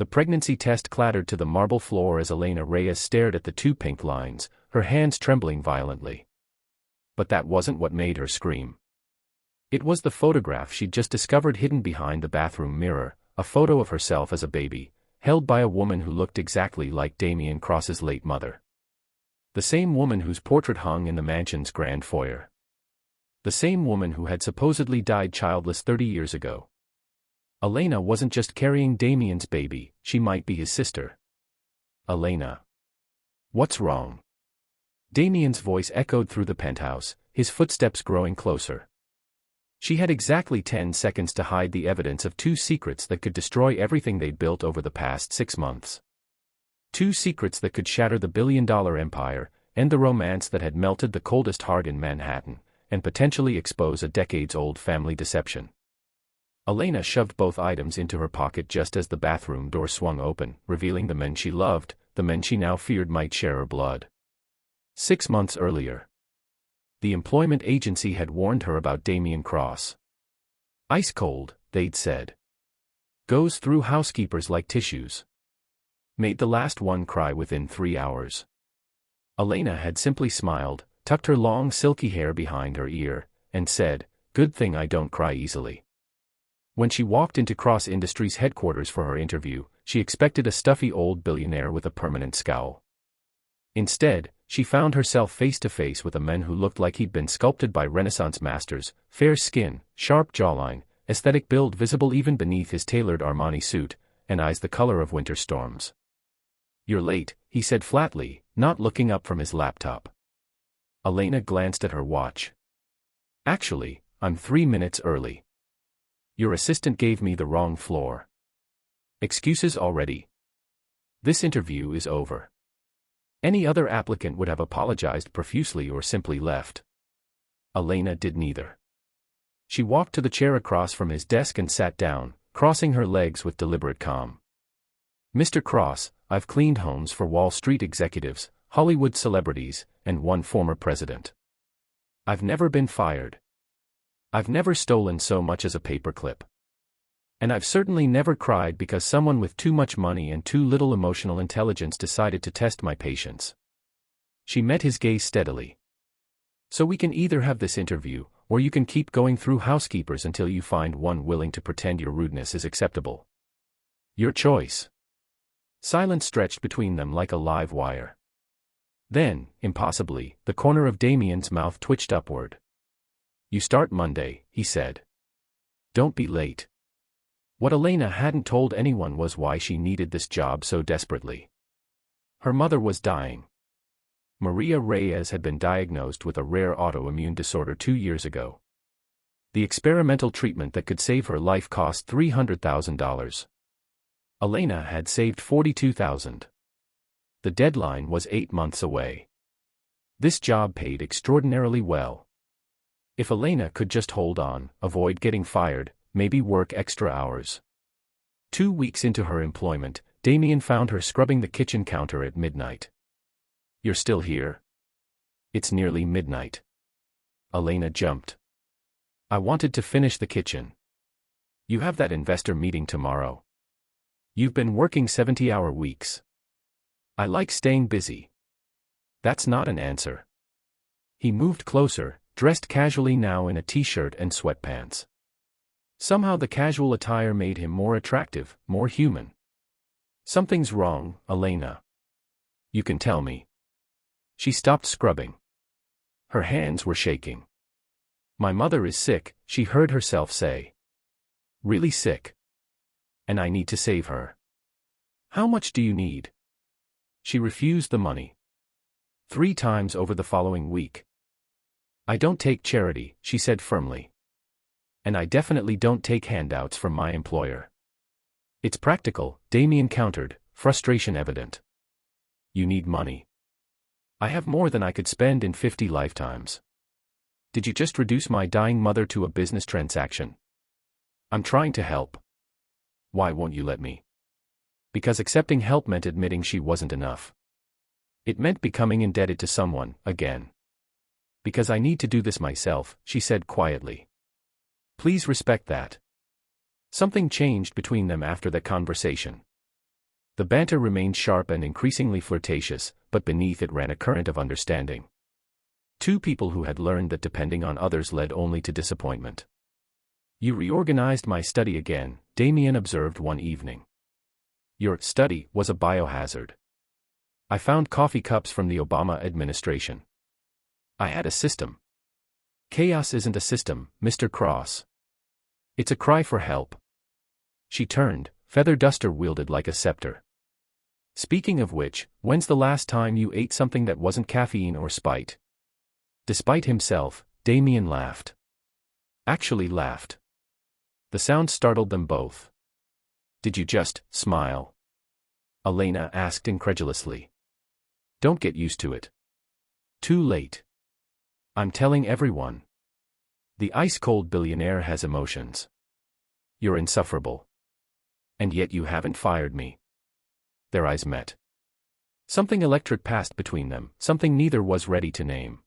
The pregnancy test clattered to the marble floor as Elena Reyes stared at the two pink lines, her hands trembling violently. But that wasn't what made her scream. It was the photograph she'd just discovered hidden behind the bathroom mirror, a photo of herself as a baby, held by a woman who looked exactly like Damien Cross's late mother. The same woman whose portrait hung in the mansion's grand foyer. The same woman who had supposedly died childless 30 years ago. Elena wasn't just carrying Damien's baby, she might be his sister. Elena. What's wrong? Damien's voice echoed through the penthouse, his footsteps growing closer. She had exactly 10 seconds to hide the evidence of two secrets that could destroy everything they'd built over the past 6 months. Two secrets that could shatter the billion-dollar empire, end the romance that had melted the coldest heart in Manhattan, and potentially expose a decades-old family deception. Elena shoved both items into her pocket just as the bathroom door swung open, revealing the men she loved, the men she now feared might share her blood. 6 months earlier, the employment agency had warned her about Damien Cross. Ice cold, they'd said. Goes through housekeepers like tissues. Made the last one cry within 3 hours. Elena had simply smiled, tucked her long silky hair behind her ear, and said, "Good thing I don't cry easily." When she walked into Cross Industries headquarters for her interview, she expected a stuffy old billionaire with a permanent scowl. Instead, she found herself face to face with a man who looked like he'd been sculpted by Renaissance masters, fair skin, sharp jawline, aesthetic build visible even beneath his tailored Armani suit, and eyes the color of winter storms. "You're late," he said flatly, not looking up from his laptop. Elena glanced at her watch. "Actually, I'm 3 minutes early. Your assistant gave me the wrong floor." "Excuses already? This interview is over." Any other applicant would have apologized profusely or simply left. Elena did neither. She walked to the chair across from his desk and sat down, crossing her legs with deliberate calm. "Mr. Cross, I've cleaned homes for Wall Street executives, Hollywood celebrities, and one former president. I've never been fired. I've never stolen so much as a paperclip. And I've certainly never cried because someone with too much money and too little emotional intelligence decided to test my patience." She met his gaze steadily. "So we can either have this interview, or you can keep going through housekeepers until you find one willing to pretend your rudeness is acceptable. Your choice." Silence stretched between them like a live wire. Then, impossibly, the corner of Damien's mouth twitched upward. "You start Monday," he said. "Don't be late." What Elena hadn't told anyone was why she needed this job so desperately. Her mother was dying. Maria Reyes had been diagnosed with a rare autoimmune disorder 2 years ago. The experimental treatment that could save her life cost $300,000. Elena had saved $42,000. The deadline was 8 months away. This job paid extraordinarily well. If Elena could just hold on, avoid getting fired, maybe work extra hours. 2 weeks into her employment, Damien found her scrubbing the kitchen counter at midnight. "You're still here?" "It's nearly midnight." Elena jumped. "I wanted to finish the kitchen." "You have that investor meeting tomorrow. You've been working 70-hour weeks." "I like staying busy." "That's not an answer." He moved closer, dressed casually now in a t-shirt and sweatpants. Somehow the casual attire made him more attractive, more human. "Something's wrong, Elena. You can tell me." She stopped scrubbing. Her hands were shaking. "My mother is sick," she heard herself say. "Really sick. And I need to save her." "How much do you need?" She refused the money. 3 times over the following week. "I don't take charity," she said firmly. "And I definitely don't take handouts from my employer." "It's practical," Damien countered, frustration evident. "You need money." "I have more than I could spend in 50 lifetimes. Did you just reduce my dying mother to a business transaction?" "I'm trying to help." "Why won't you let me?" Because accepting help meant admitting she wasn't enough. It meant becoming indebted to someone, again. "Because I need to do this myself," she said quietly. "Please respect that." Something changed between them after that conversation. The banter remained sharp and increasingly flirtatious, but beneath it ran a current of understanding. Two people who had learned that depending on others led only to disappointment. "You reorganized my study again," Damien observed one evening. "Your study was a biohazard. I found coffee cups from the Obama administration. I had a system." "Chaos isn't a system, Mr. Cross. It's a cry for help." She turned, feather duster wielded like a scepter. "Speaking of which, when's the last time you ate something that wasn't caffeine or spite?" Despite himself, Damien laughed. Actually laughed. The sound startled them both. "Did you just smile?" Elena asked incredulously. "Don't get used to it. Too late. I'm telling everyone. The ice-cold billionaire has emotions. You're insufferable. And yet you haven't fired me." Their eyes met. Something electric passed between them, something neither was ready to name.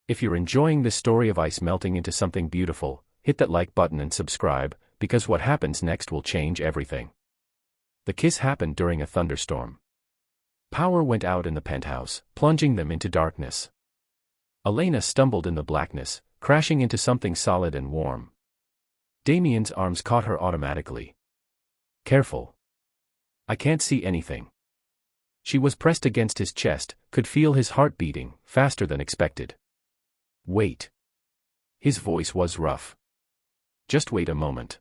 If you're enjoying this story of ice melting into something beautiful, hit that like button and subscribe, because what happens next will change everything. The kiss happened during a thunderstorm. Power went out in the penthouse, plunging them into darkness. Elena stumbled in the blackness, crashing into something solid and warm. Damien's arms caught her automatically. "Careful. I can't see anything." She was pressed against his chest, could feel his heart beating, faster than expected. "Wait." His voice was rough. "Just wait a moment."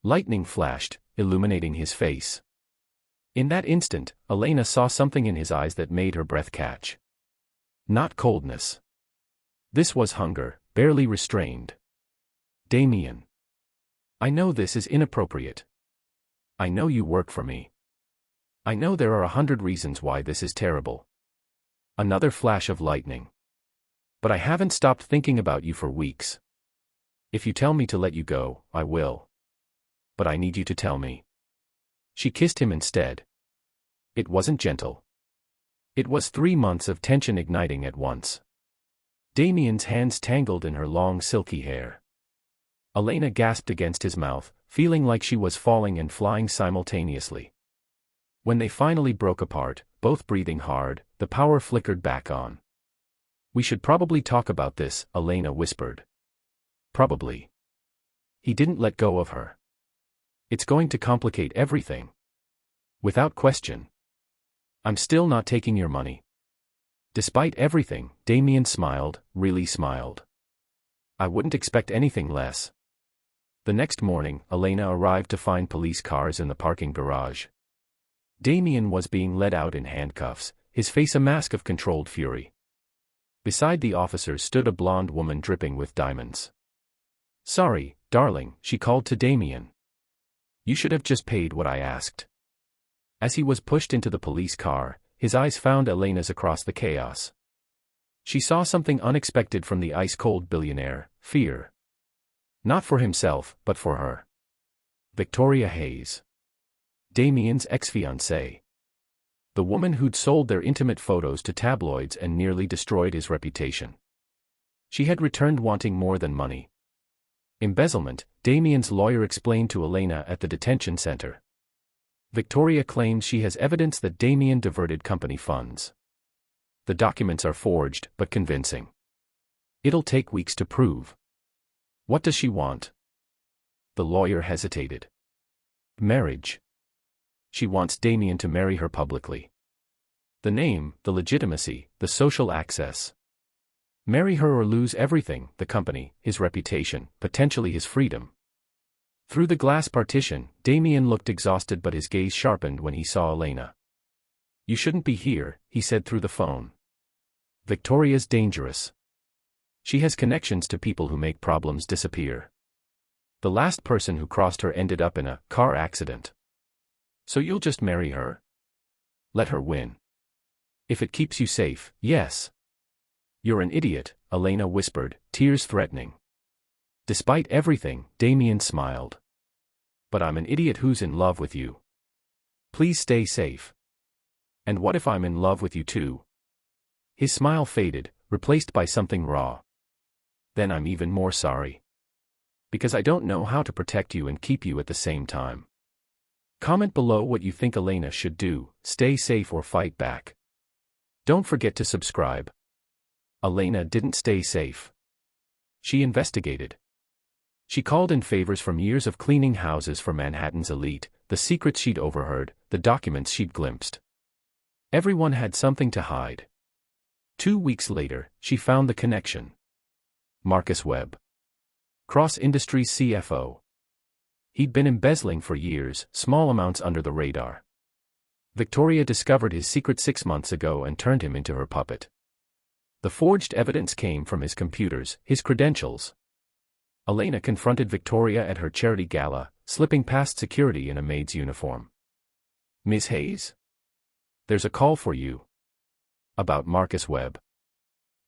Lightning flashed, illuminating his face. In that instant, Elena saw something in his eyes that made her breath catch. Not coldness. This was hunger, barely restrained. "Damien. I know this is inappropriate. I know you work for me. I know there are 100 reasons why this is terrible." Another flash of lightning. "But I haven't stopped thinking about you for weeks. If you tell me to let you go, I will. But I need you to tell me." She kissed him instead. It wasn't gentle. It was 3 months of tension igniting at once. Damien's hands tangled in her long silky hair. Elena gasped against his mouth, feeling like she was falling and flying simultaneously. When they finally broke apart, both breathing hard, the power flickered back on. "We should probably talk about this," Elena whispered. "Probably." He didn't let go of her. "It's going to complicate everything." "Without question. I'm still not taking your money." Despite everything, Damien smiled, really smiled. "I wouldn't expect anything less." The next morning, Elena arrived to find police cars in the parking garage. Damien was being led out in handcuffs, his face a mask of controlled fury. Beside the officers stood a blonde woman dripping with diamonds. "Sorry, darling," she called to Damien. "You should have just paid what I asked." As he was pushed into the police car, his eyes found Elena's across the chaos. She saw something unexpected from the ice-cold billionaire: fear. Not for himself, but for her. Victoria Hayes. Damien's ex-fiancée. The woman who'd sold their intimate photos to tabloids and nearly destroyed his reputation. She had returned wanting more than money. Embezzlement, Damien's lawyer explained to Elena at the detention center. Victoria claims she has evidence that Damien diverted company funds. The documents are forged, but convincing. It'll take weeks to prove. What does she want? The lawyer hesitated. Marriage. She wants Damien to marry her publicly. The name, the legitimacy, the social access. Marry her or lose everything: the company, his reputation, potentially his freedom. Through the glass partition, Damien looked exhausted, but his gaze sharpened when he saw Elena. "You shouldn't be here," he said through the phone. "Victoria's dangerous. She has connections to people who make problems disappear. The last person who crossed her ended up in a car accident. So you'll just marry her? Let her win. If it keeps you safe, yes." "You're an idiot," Elena whispered, tears threatening. Despite everything, Damien smiled. "But I'm an idiot who's in love with you. Please stay safe." "And what if I'm in love with you too?" His smile faded, replaced by something raw. "Then I'm even more sorry. Because I don't know how to protect you and keep you at the same time." Comment below what you think Elena should do, stay safe or fight back. Don't forget to subscribe. Elena didn't stay safe. She investigated. She called in favors from years of cleaning houses for Manhattan's elite, the secrets she'd overheard, the documents she'd glimpsed. Everyone had something to hide. 2 weeks later, she found the connection. Marcus Webb. Cross Industries CFO. He'd been embezzling for years, small amounts under the radar. Victoria discovered his secret 6 months ago and turned him into her puppet. The forged evidence came from his computers, his credentials. Elena confronted Victoria at her charity gala, slipping past security in a maid's uniform. "Ms. Hayes? There's a call for you. About Marcus Webb.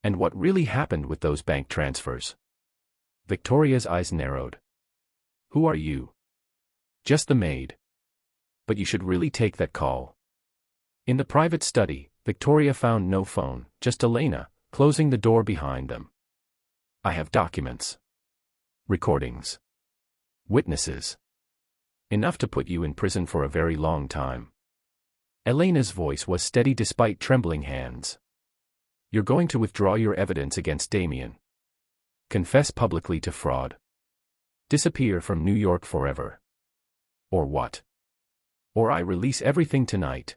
And what really happened with those bank transfers." Victoria's eyes narrowed. "Who are you?" "Just the maid. But you should really take that call." In the private study, Victoria found no phone, just Elena, closing the door behind them. "I have documents. Recordings. Witnesses. Enough to put you in prison for a very long time." Elena's voice was steady despite trembling hands. "You're going to withdraw your evidence against Damien. Confess publicly to fraud. Disappear from New York forever. Or what? Or I release everything tonight.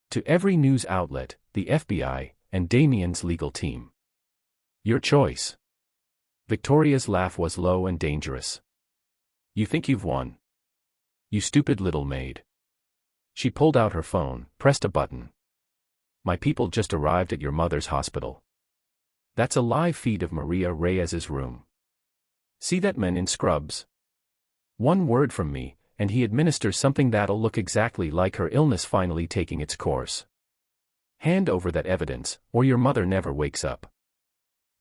To every news outlet, the FBI, and Damien's legal team. Your choice." Victoria's laugh was low and dangerous. "You think you've won? You stupid little maid." She pulled out her phone, pressed a button. "My people just arrived at your mother's hospital. That's a live feed of Maria Reyes's room. See that man in scrubs? One word from me, and he administers something that'll look exactly like her illness finally taking its course. Hand over that evidence, or your mother never wakes up.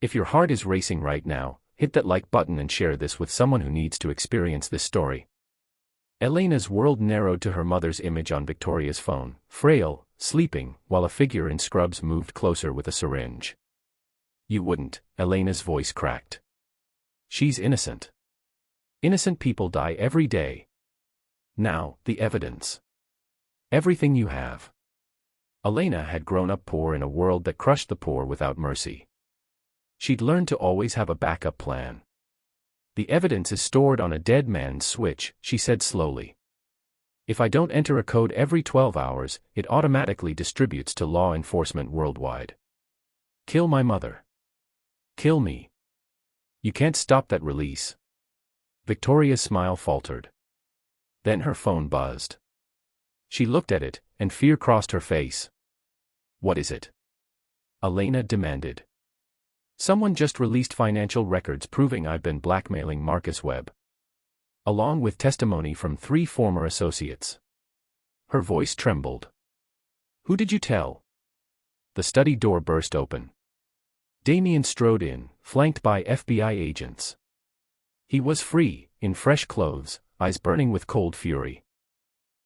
If your heart is racing right now, hit that like button and share this with someone who needs to experience this story." Elena's world narrowed to her mother's image on Victoria's phone, frail, sleeping, while a figure in scrubs moved closer with a syringe. "You wouldn't," Elena's voice cracked. "She's innocent. Innocent people die every day. Now, the evidence. Everything you have." Elena had grown up poor in a world that crushed the poor without mercy. She'd learned to always have a backup plan. "The evidence is stored on a dead man's switch," she said slowly. "If I don't enter a code every 12 hours, it automatically distributes to law enforcement worldwide. Kill my mother. Kill me. You can't stop that release." Victoria's smile faltered. Then her phone buzzed. She looked at it, and fear crossed her face. "What is it?" Elena demanded. "Someone just released financial records proving I've been blackmailing Marcus Webb. Along with testimony from 3 former associates." Her voice trembled. "Who did you tell?" The study door burst open. Damien strode in, flanked by FBI agents. He was free, in fresh clothes, eyes burning with cold fury.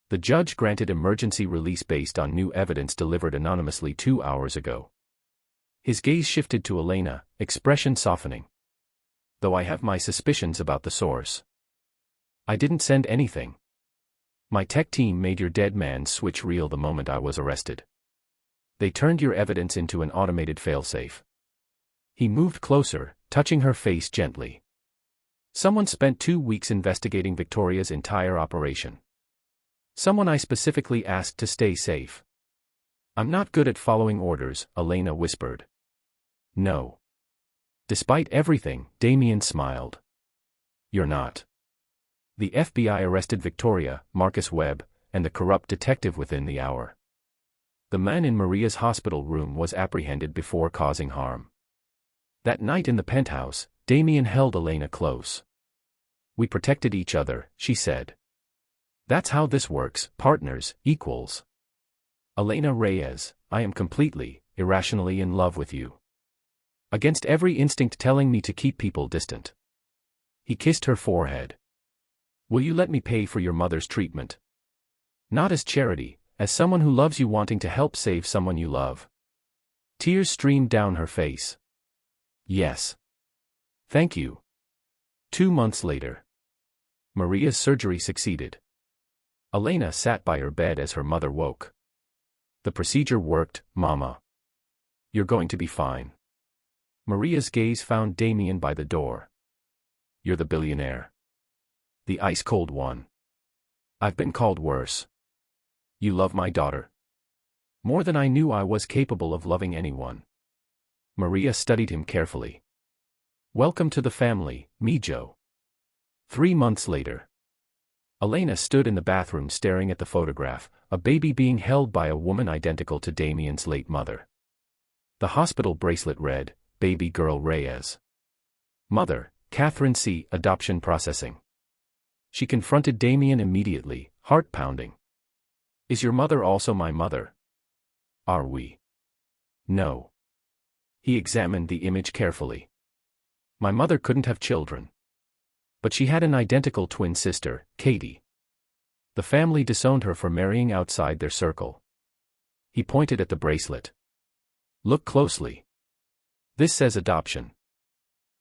The judge granted emergency release based on new evidence delivered anonymously 2 hours ago. His gaze shifted to Elena, expression softening. "Though I have my suspicions about the source. I didn't send anything. My tech team made your dead man's switch real the moment I was arrested. They turned your evidence into an automated failsafe." He moved closer, touching her face gently. "Someone spent 2 weeks investigating Victoria's entire operation. Someone I specifically asked to stay safe." "I'm not good at following orders," Elena whispered. "No." Despite everything, Damien smiled. "You're not." The FBI arrested Victoria, Marcus Webb, and the corrupt detective within the hour. The man in Maria's hospital room was apprehended before causing harm. That night in the penthouse, Damien held Elena close. "We protected each other," she said. "That's how this works, partners, equals. Elena Reyes, I am completely, irrationally in love with you. Against every instinct telling me to keep people distant." He kissed her forehead. "Will you let me pay for your mother's treatment? Not as charity, as someone who loves you wanting to help save someone you love." Tears streamed down her face. "Yes. Thank you." 2 months later. Maria's surgery succeeded. Elena sat by her bed as her mother woke. The procedure worked, Mama. You're going to be fine. Maria's gaze found Damien by the door. You're the billionaire. The ice-cold one. I've been called worse. You love my daughter. More than I knew I was capable of loving anyone. Maria studied him carefully. Welcome to the family, Mijo. 3 months later. Elena stood in the bathroom staring at the photograph, a baby being held by a woman identical to Damien's late mother. The hospital bracelet read, Baby Girl Reyes. Mother, Catherine C. Adoption Processing. She confronted Damien immediately, heart pounding. Is your mother also my mother? Are we? No. He examined the image carefully. My mother couldn't have children. But she had an identical twin sister, Katie. The family disowned her for marrying outside their circle. He pointed at the bracelet. Look closely. This says adoption.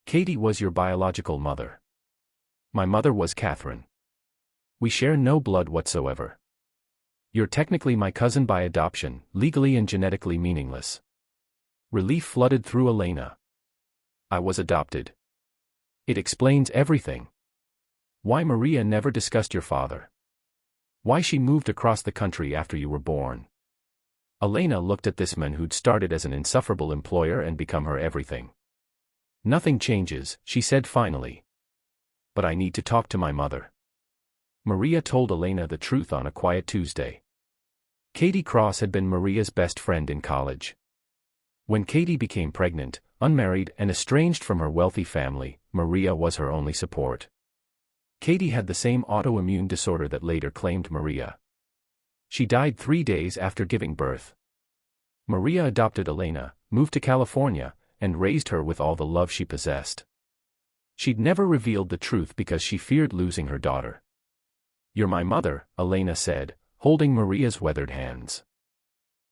Katie was your biological mother. My mother was Catherine. We share no blood whatsoever. You're technically my cousin by adoption, legally and genetically meaningless. Relief flooded through Elena. I was adopted. It explains everything. Why Maria never discussed your father. Why she moved across the country after you were born. Elena looked at this man who'd started as an insufferable employer and become her everything. Nothing changes, she said finally. But I need to talk to my mother. Maria told Elena the truth on a quiet Tuesday. Katie Cross had been Maria's best friend in college. When Katie became pregnant, unmarried and estranged from her wealthy family, Maria was her only support. Katie had the same autoimmune disorder that later claimed Maria. She died 3 days after giving birth. Maria adopted Elena, moved to California, and raised her with all the love she possessed. She'd never revealed the truth because she feared losing her daughter. You're my mother, Elena said, holding Maria's weathered hands.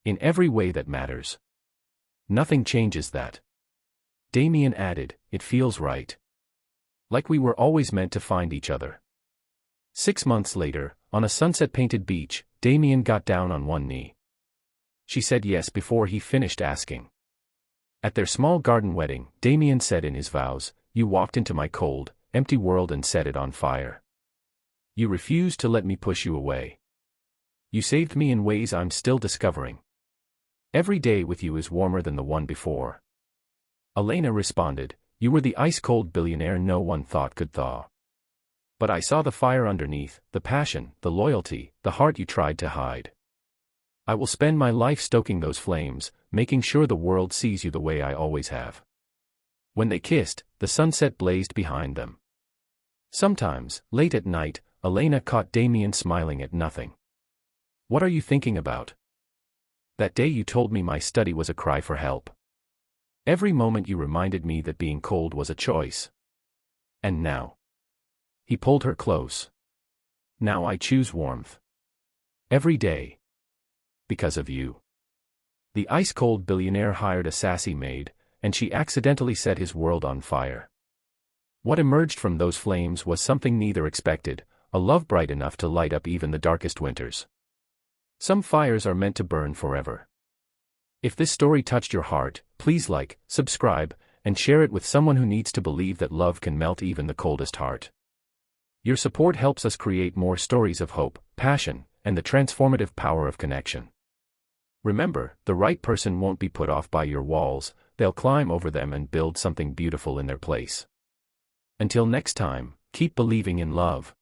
In every way that matters. Nothing changes that. Damien added, it feels right. Like we were always meant to find each other. 6 months later, on a sunset-painted beach, Damien got down on one knee. She said yes before he finished asking. At their small garden wedding, Damien said in his vows, you walked into my cold, empty world and set it on fire. You refused to let me push you away. You saved me in ways I'm still discovering. Every day with you is warmer than the one before. Elena responded, you were the ice-cold billionaire no one thought could thaw. But I saw the fire underneath, the passion, the loyalty, the heart you tried to hide. I will spend my life stoking those flames, making sure the world sees you the way I always have. When they kissed, the sunset blazed behind them. Sometimes, late at night, Elena caught Damien smiling at nothing. What are you thinking about? That day you told me my study was a cry for help. Every moment you reminded me that being cold was a choice. And now. He pulled her close. Now I choose warmth. Every day. Because of you. The ice-cold billionaire hired a sassy maid, and she accidentally set his world on fire. What emerged from those flames was something neither expected, a love bright enough to light up even the darkest winters. Some fires are meant to burn forever. If this story touched your heart, please like, subscribe, and share it with someone who needs to believe that love can melt even the coldest heart. Your support helps us create more stories of hope, passion, and the transformative power of connection. Remember, the right person won't be put off by your walls, they'll climb over them and build something beautiful in their place. Until next time, keep believing in love.